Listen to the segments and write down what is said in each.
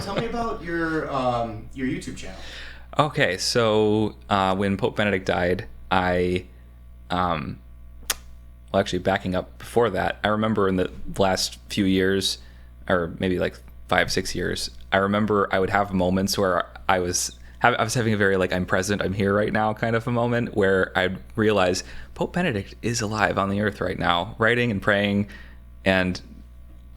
Tell me about your YouTube channel. Okay, so when Pope Benedict died, well, actually, backing up before that, I remember in the last few years, or maybe like 5-6 years, I remember I would have moments where I was having a very like I'm present, I'm here right now kind of a moment where I'd realize Pope Benedict is alive on the earth right now, writing and praying, and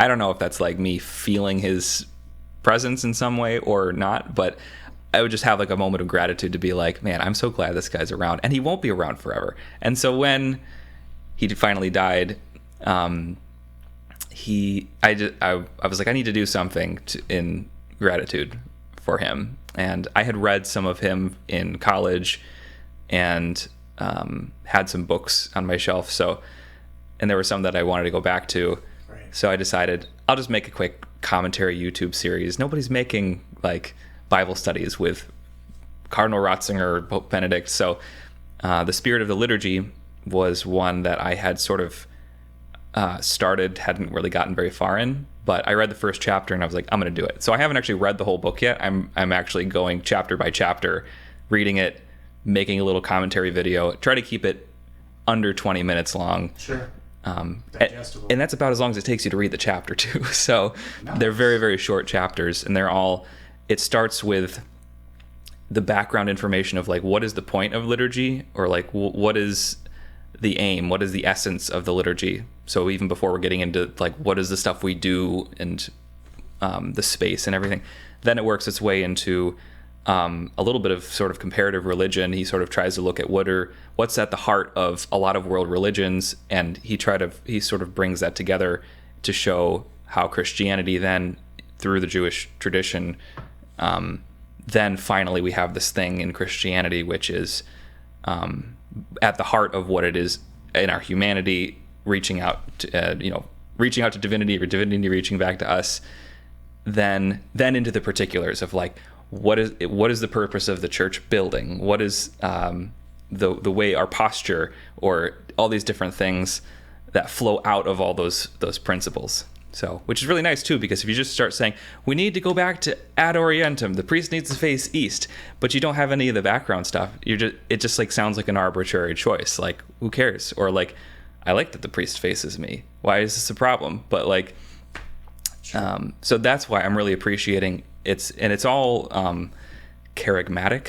I don't know if that's like me feeling his presence in some way or not, but I would just have like a moment of gratitude to be like, man, I'm so glad this guy's around, and he won't be around forever. And so when he finally died, I was like, I need to do something in gratitude for him. And I had read some of him in college and had some books on my shelf. And there were some that I wanted to go back to. Right. So I decided I'll just make a quick commentary YouTube series. Nobody's making like Bible studies with Cardinal Ratzinger or Pope Benedict. So the Spirit of the Liturgy was one that I had sort of started, hadn't really gotten very far in, but I read the first chapter and I was like, I'm going to do it. So I haven't actually read the whole book yet. I'm actually going chapter by chapter, reading it, making a little commentary video, try to keep it under 20 minutes long. Sure. Digestible. And that's about as long as it takes you to read the chapter too. So Nice. They're very, very short chapters, and it starts with the background information of like, what is the point of liturgy, or like what is the aim, what is the essence of the liturgy. So even before we're getting into like what is the stuff we do and the space and everything, then it works its way into a little bit of sort of comparative religion. He sort of tries to look at what's at the heart of a lot of world religions, and he sort of brings that together to show how Christianity then, through the Jewish tradition, then finally we have this thing in Christianity which is at the heart of what it is in our humanity, reaching out to divinity, or divinity reaching back to us. Then into the particulars of like, what is the purpose of the church building? What is the way, our posture, or all these different things that flow out of all those principles. So, which is really nice too, because if you just start saying, we need to go back to ad orientem, the priest needs to face east, but you don't have any of the background stuff, it just like sounds like an arbitrary choice. Like, who cares? Or like, I like that the priest faces me. Why is this a problem? But like, so that's why I'm really appreciating it's all charismatic.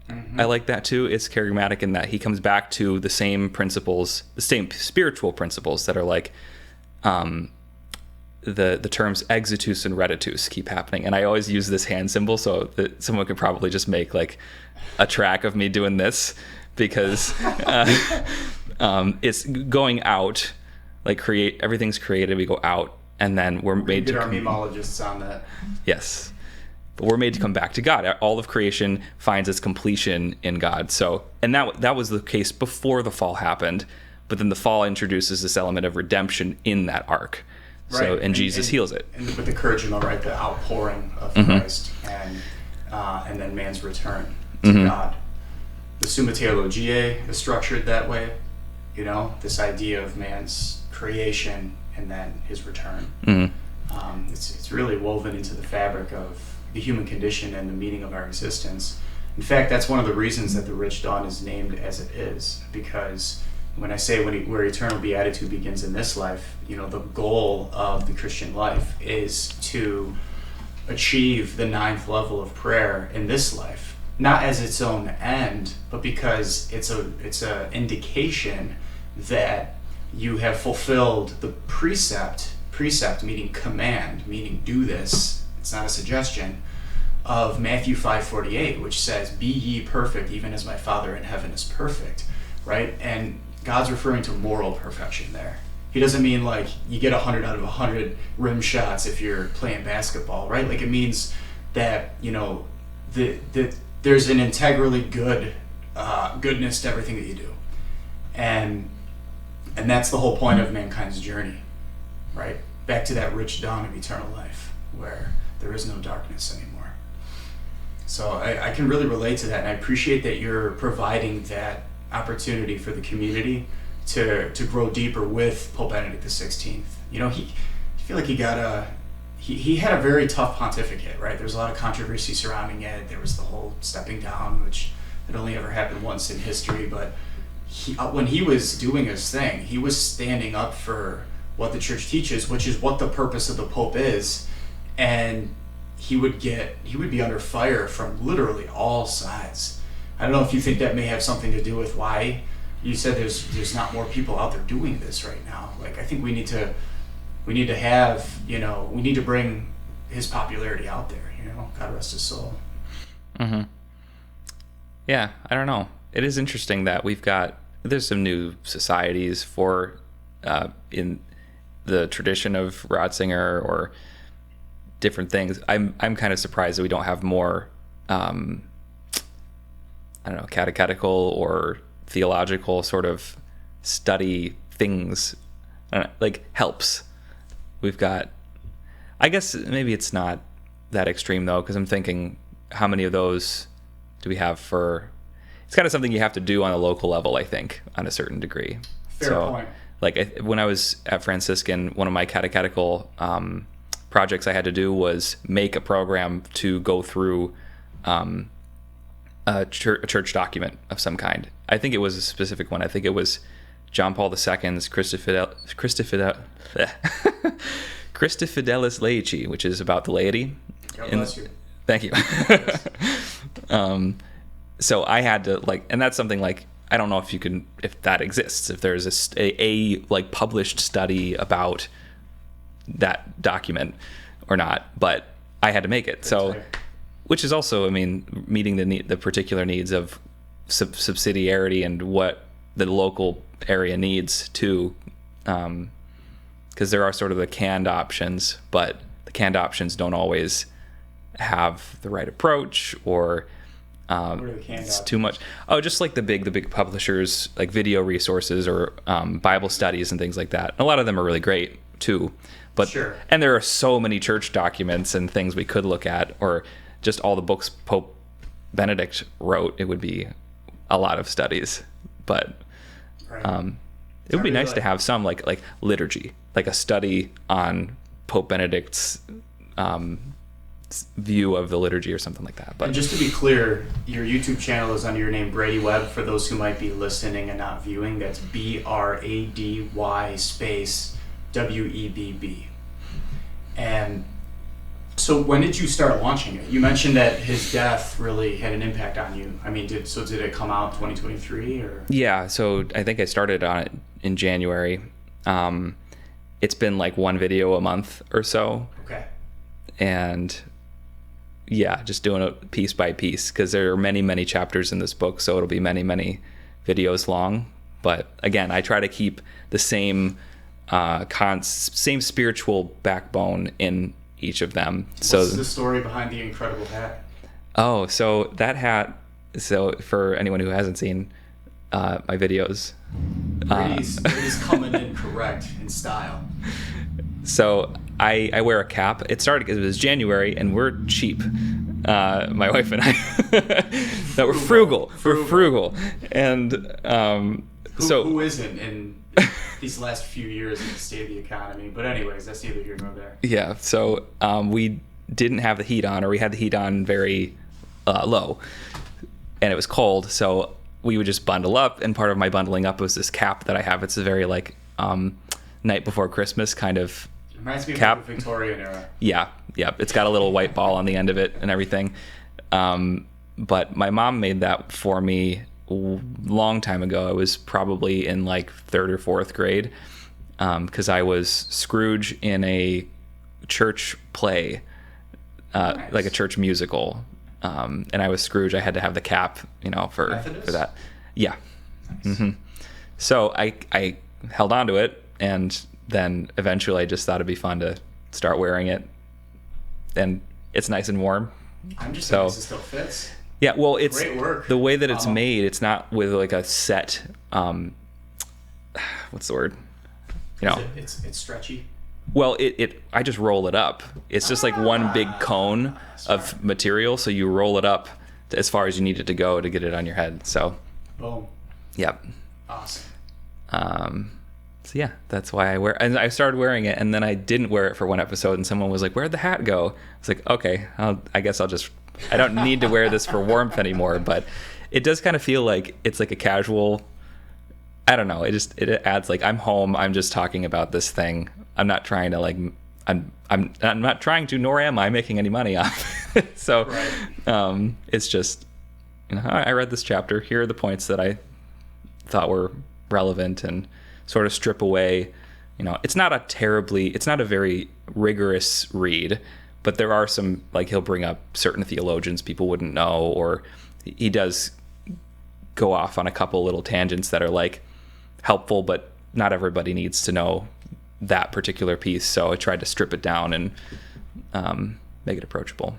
Mm-hmm. I like that too. It's charismatic in that he comes back to the same principles, the same spiritual principles that are like, the terms exitus and reditus keep happening. And I always use this hand symbol so that someone could probably just make like a track of me doing this, because it's going out, like everything's created, we go out, and then we're made to... Get our memologists on that. Yes. But we're made to come back to God. All of creation finds its completion in God. So, and that was the case before the fall happened, but then the fall introduces this element of redemption in that arc. So, Right. and Jesus heals it. And with the charisma, right, the outpouring of Mm-hmm. Christ, and then man's return to Mm-hmm. God. The Summa Theologiae is structured that way, this idea of man's creation and then his return. Mm-hmm. It's really woven into the fabric of the human condition and the meaning of our existence. In fact, that's one of the reasons that the Rich Dawn is named as it is, because when I say where eternal beatitude begins in this life, the goal of the Christian life is to achieve the 9th level of prayer in this life, not as its own end, but because it's a indication that you have fulfilled the precept meaning command, meaning do this, it's not a suggestion, of Matthew 5:48, which says, be ye perfect even as my Father in heaven is perfect, right? And God's referring to moral perfection there. He doesn't mean like you get 100 out of 100 rim shots if you're playing basketball, right? Like it means that, there's an integrally goodness to everything that you do. And that's the whole point of mankind's journey, right? Back to that rich dawn of eternal life where there is no darkness anymore. So I can really relate to that, and I appreciate that you're providing that opportunity for the community to grow deeper with Pope Benedict XVI. I feel like he got he had a very tough pontificate, right? There was a lot of controversy surrounding it. There was the whole stepping down, which had only ever happened once in history. But when he was doing his thing, he was standing up for what the church teaches, which is what the purpose of the Pope is. And he would be under fire from literally all sides. I don't know if you think that may have something to do with why you said there's not more people out there doing this right now. Like, I think we need to have, we need to bring his popularity out there, God rest his soul. Mm-hmm. Yeah, I don't know. It is interesting that there's some new societies for, in the tradition of Ratzinger or different things. I'm kind of surprised that we don't have more, catechetical or theological sort of study things, helps. We've got, I guess maybe it's not that extreme though, because I'm thinking how many of those do we have for, it's kind of something you have to do on a local level, I think, on a certain degree. Fair point. Like when I was at Franciscan, one of my catechetical projects I had to do was make a program to go through a church document of some kind. I think it was a specific one. I think it was John Paul II's Christi Fidelis Laici, which is about the laity. God bless you. Thank you. So I had to and that's something I don't know if that exists, if there's a published study about that document or not, but I had to make it. So, which is also, meeting the particular needs of subsidiarity and what the local area needs too, because there are sort of the canned options, but the canned options don't always have the right approach, or it's too much. Oh, just like the big publishers, like video resources or Bible studies and things like that. And a lot of them are really great too. But sure. And there are so many church documents and things we could look at, or just all the books Pope Benedict wrote. It would be a lot of studies, but right. It would be nice to have some like liturgy, like a study on Pope Benedict's view of the liturgy or something like that. But and just to be clear, your YouTube channel is under your name, Brady Webb. For those who might be listening and not viewing, that's BRADY space WEBB. And so when did you start launching it? You mentioned that his death really had an impact on you. Did it come out 2023 or? Yeah, so I think I started on it in January. It's been one video a month or so. Okay. And yeah, just doing it piece by piece, because there are many, many chapters in this book, so it'll be many, many videos long. But again, I try to keep the same same spiritual backbone in each of them. What's the story behind the incredible hat? Oh, so that hat, for anyone who hasn't seen my videos, Brady's coming in correct in style. So I wear a cap. It was January, and we're cheap. My wife and I. No, we're frugal. We're frugal. And who isn't in these last few years in the state of the economy? But anyways, that's neither here nor there. Yeah. So we didn't have the heat on, or we had the heat on very low, and it was cold. So we would just bundle up. And part of my bundling up was this cap that I have. It's a very night before Christmas kind of reminds me cap. Of the Victorian era. Yeah. It's got a little white ball on the end of it and everything. But my mom made that for me a long time ago. I was probably in third or fourth grade, because I was Scrooge in a church play, Nice. like a church musical. And I was Scrooge. I had to have the cap, for that. Yeah. Nice. Mm-hmm. So I held on to it, and then eventually I just thought it'd be fun to start wearing it. And it's nice and warm. I'm just surprised it still fits. Yeah, well, it's great work. The way that it's made. It's not with a set. What's the word? It's stretchy. Well, I just roll it up. It's just one big cone of material. So you roll it up as far as you need it to go to get it on your head. So. Boom. Yep. Awesome. yeah, that's why I wear. And I started wearing it, and then I didn't wear it for one episode, and someone was like, "Where'd the hat go?" I was like, "Okay, I guess I'll just. I don't need to wear this for warmth anymore." But it does kind of feel like it's like a casual. I don't know. It adds like I'm home. I'm just talking about this thing. I'm not trying to like. I'm not trying to, nor am I making any money off. So, right. It's just, I read this chapter. Here are the points that I thought were relevant, and sort of strip away. It's not a very rigorous read, but there are some, like, he'll bring up certain theologians people wouldn't know, or he does go off on a couple little tangents that are like helpful, but not everybody needs to know that particular piece. So I tried to strip it down and make it approachable.